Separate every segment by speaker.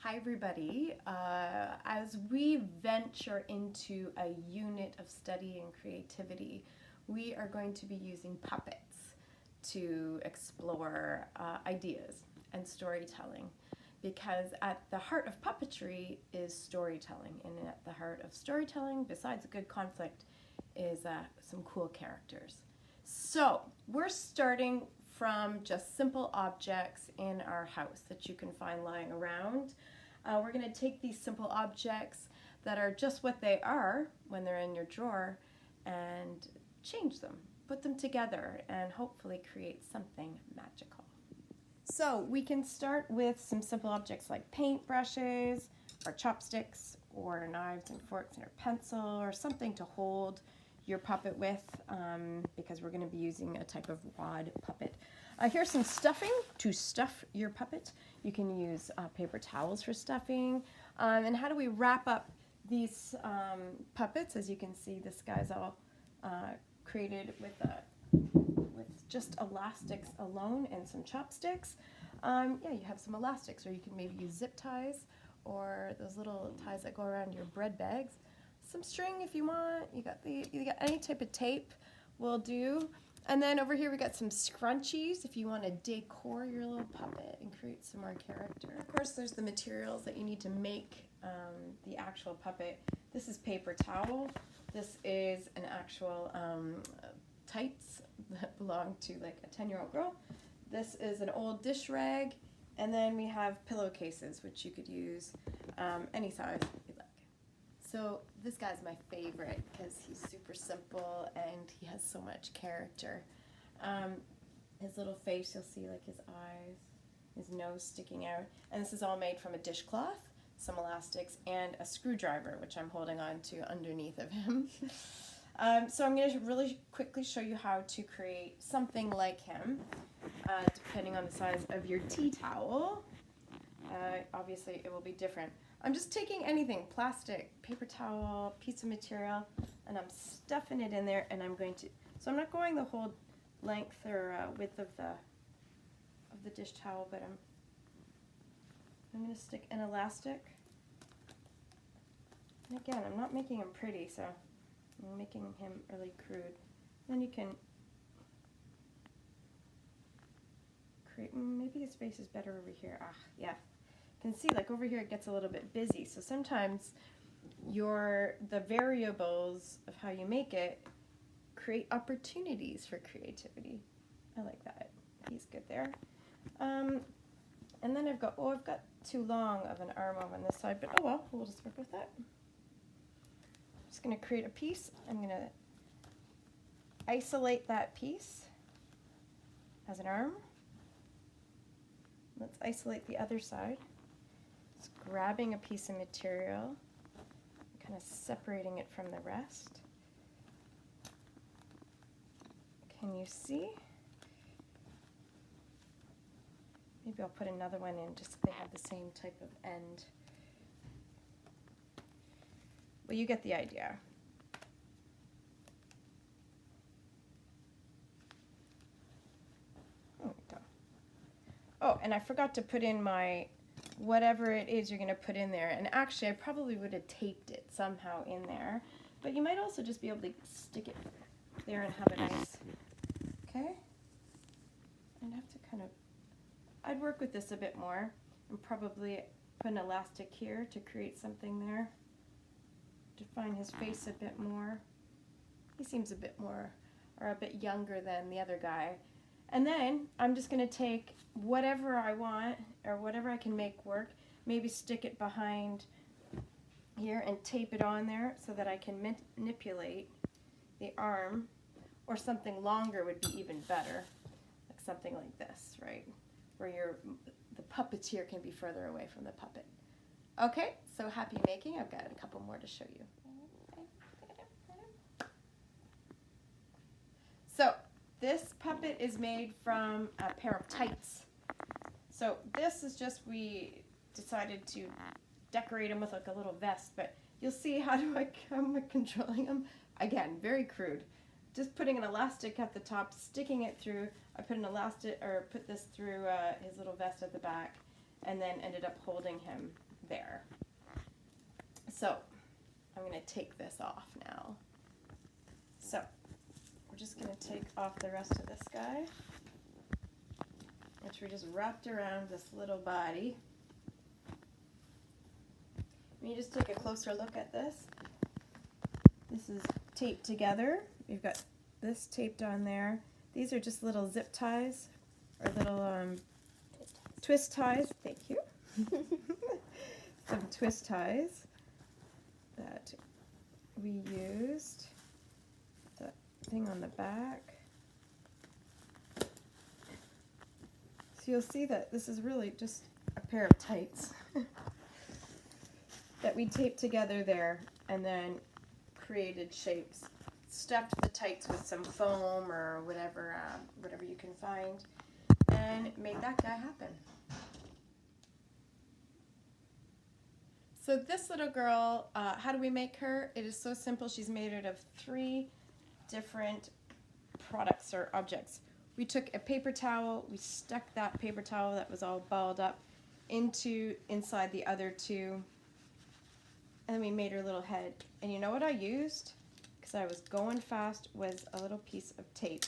Speaker 1: Hi everybody. As we venture into a unit of study and creativity, we are going to be using puppets to explore ideas and storytelling, because at the heart of puppetry is storytelling, and at the heart of storytelling, besides a good conflict, is some cool characters. So we're starting from just simple objects in our house that you can find lying around. We're going to take these simple objects that are just what they are when they're in your drawer and change them, put them together, and hopefully create something magical. So we can start with some simple objects like paintbrushes or chopsticks or knives and forks and a pencil or something to hold your puppet with, because we're going to be using a type of wad puppet. Here's some stuffing to stuff your puppet. You can use paper towels for stuffing. And how do we wrap up these puppets? As you can see, this guy's all created with just elastics alone and some chopsticks. Yeah, you have some elastics, or you can maybe use zip ties or those little ties that go around your bread bags. Some string if you want. You got any type of tape will do. And then over here we got some scrunchies if you want to decor your little puppet and create some more character. Of course, there's the materials that you need to make the actual puppet. This is paper towel. This is an actual tights that belong to like a 10-year-old girl. This is an old dish rag. And then we have pillowcases, which you could use any size you'd like. So this guy's my favorite because he's super simple and he has so much character. His little face, you'll see like his eyes, his nose sticking out. And this is all made from a dishcloth, some elastics, and a screwdriver, which I'm holding on to underneath of him. So I'm going to really quickly show you how to create something like him, depending on the size of your tea towel. Obviously it will be different. I'm just taking anything, plastic, paper towel, piece of material, and I'm stuffing it in there, and I'm going to, so I'm not going the whole length or width of the dish towel, but I'm going to stick an elastic. And again, I'm not making him pretty, so I'm making him really crude. Then you can create, maybe his face is better over here. Yeah. You can see like over here it gets a little bit busy, so sometimes the variables of how you make it create opportunities for creativity. I like that. He's good there. And then I've got too long of an arm on this side, but oh well, we'll just work with that. I'm just going to create a piece. I'm going to isolate that piece as an arm. Let's isolate the other side. Just grabbing a piece of material, kind of separating it from the rest. Can you see? Maybe I'll put another one in just so they have the same type of end. Well, you get the idea. There we go. Oh, and I forgot to put in my whatever it is you're going to put in there. And actually, I probably would have taped it somehow in there. But you might also just be able to stick it there and have it nice. Okay? I'd have to I'd work with this a bit more and probably put an elastic here to create something there. Define his face a bit more. He seems a bit more, or a bit younger than the other guy. And then I'm just going to take whatever I want, or whatever I can make work, maybe stick it behind here and tape it on there so that I can manipulate the arm, or something longer would be even better, like something like this, right? Where the puppeteer can be further away from the puppet. Okay, so happy making. I've got a couple more to show you. So this puppet is made from a pair of tights. So this is just, we decided to decorate him with like a little vest, but you'll see how I'm controlling him. Again, very crude. Just putting an elastic at the top, sticking it through. I put an elastic, or put this through his little vest at the back, and then ended up holding him there. So I'm going to take this off now. So we're just going to take off the rest of this guy, which we just wrapped around this little body. When you just take a closer look at this, this is taped together. We've got this taped on there. These are just little zip ties, or little twist ties. Thank you. Some twist ties that we used. The thing on the back. So you'll see that this is really just a pair of tights that we taped together there, and then created shapes. Stuffed the tights with some foam or whatever you can find, and made that guy happen. So this little girl, how do we make her? It is so simple. She's made out of 3 different products or objects. We took a paper towel, we stuck that paper towel that was all balled up inside the other 2, and then we made her little head. And you know what I used? Because I was going fast, was a little piece of tape,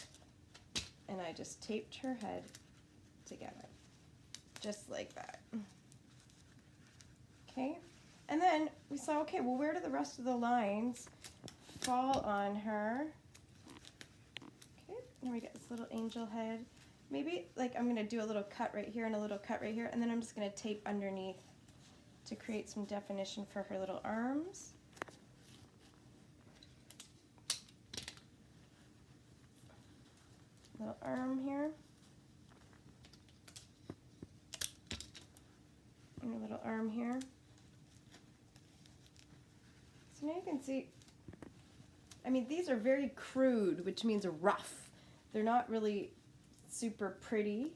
Speaker 1: and I just taped her head together, just like that. Okay, and then we saw, okay, well, where do the rest of the lines fall on her? Okay, and we got this little angel head. Maybe, like, I'm going to do a little cut right here and a little cut right here, and then I'm just going to tape underneath to create some definition for her little arms. Little arm here. And a little arm here. So now you can see, I mean, these are very crude, which means rough. They're not really super pretty.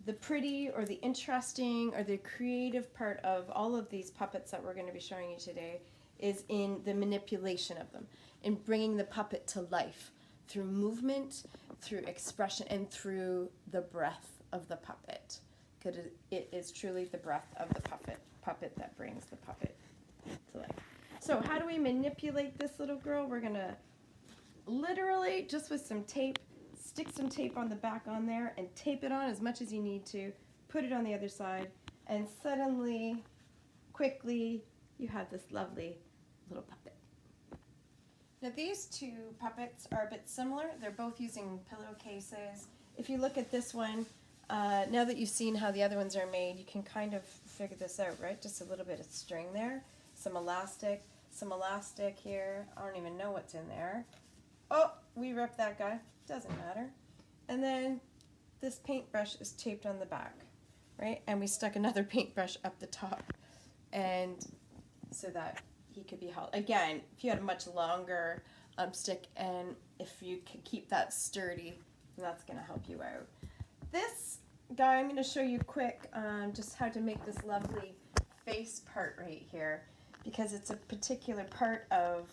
Speaker 1: The pretty or the interesting or the creative part of all of these puppets that we're going to be showing you today is in the manipulation of them, in bringing the puppet to life through movement, through expression, and through the breath of the puppet. Because it is truly the breath of the puppet that brings the puppet to life. So how do we manipulate this little girl? We're going to literally, just with some tape, stick some tape on the back on there and tape it on as much as you need to, put it on the other side, and suddenly, quickly, you have this lovely little puppet. Now these 2 puppets are a bit similar. They're both using pillowcases. If you look at this one, now that you've seen how the other ones are made, you can kind of figure this out, right? Just a little bit of string there, some elastic here. I don't even know what's in there. Oh, we ripped that guy. Doesn't matter. And then this paintbrush is taped on the back, right? And we stuck another paintbrush up the top, and so that he could be held. Again, if you had a much longer stick, and if you could keep that sturdy, then that's going to help you out. This guy, I'm going to show you quick just how to make this lovely face part right here, because it's a particular part of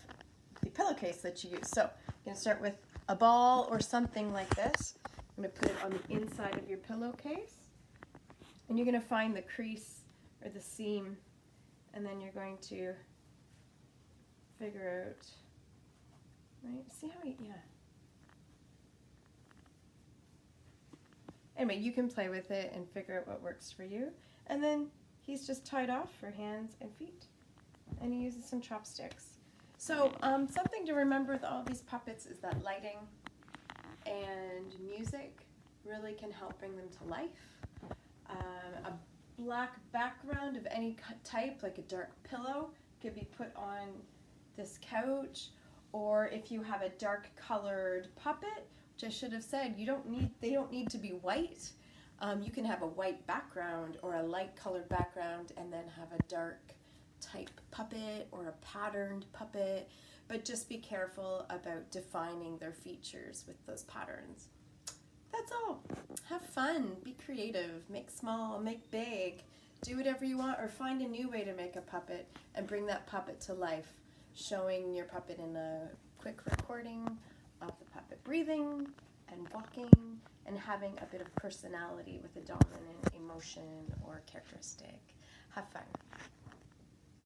Speaker 1: the pillowcase that you use. So I'm going to start with a ball or something like this. I'm going to put it on the inside of your pillowcase, and you're going to find the crease or the seam, and then you're going to figure out, right? See how yeah. Anyway, you can play with it and figure out what works for you. And then he's just tied off for hands and feet, and he uses some chopsticks. So something to remember with all these puppets is that lighting and music really can help bring them to life. A black background of any type, like a dark pillow, could be put on this couch, or if you have a dark colored puppet, which I should have said, they don't need to be white. You can have a white background or a light colored background and then have a dark type puppet or a patterned puppet, but just be careful about defining their features with those patterns. That's all. Have fun, be creative, make small, make big, do whatever you want, or find a new way to make a puppet and bring that puppet to life, showing your puppet in a quick recording of the puppet breathing and walking and having a bit of personality with a dominant emotion or characteristic. Have fun.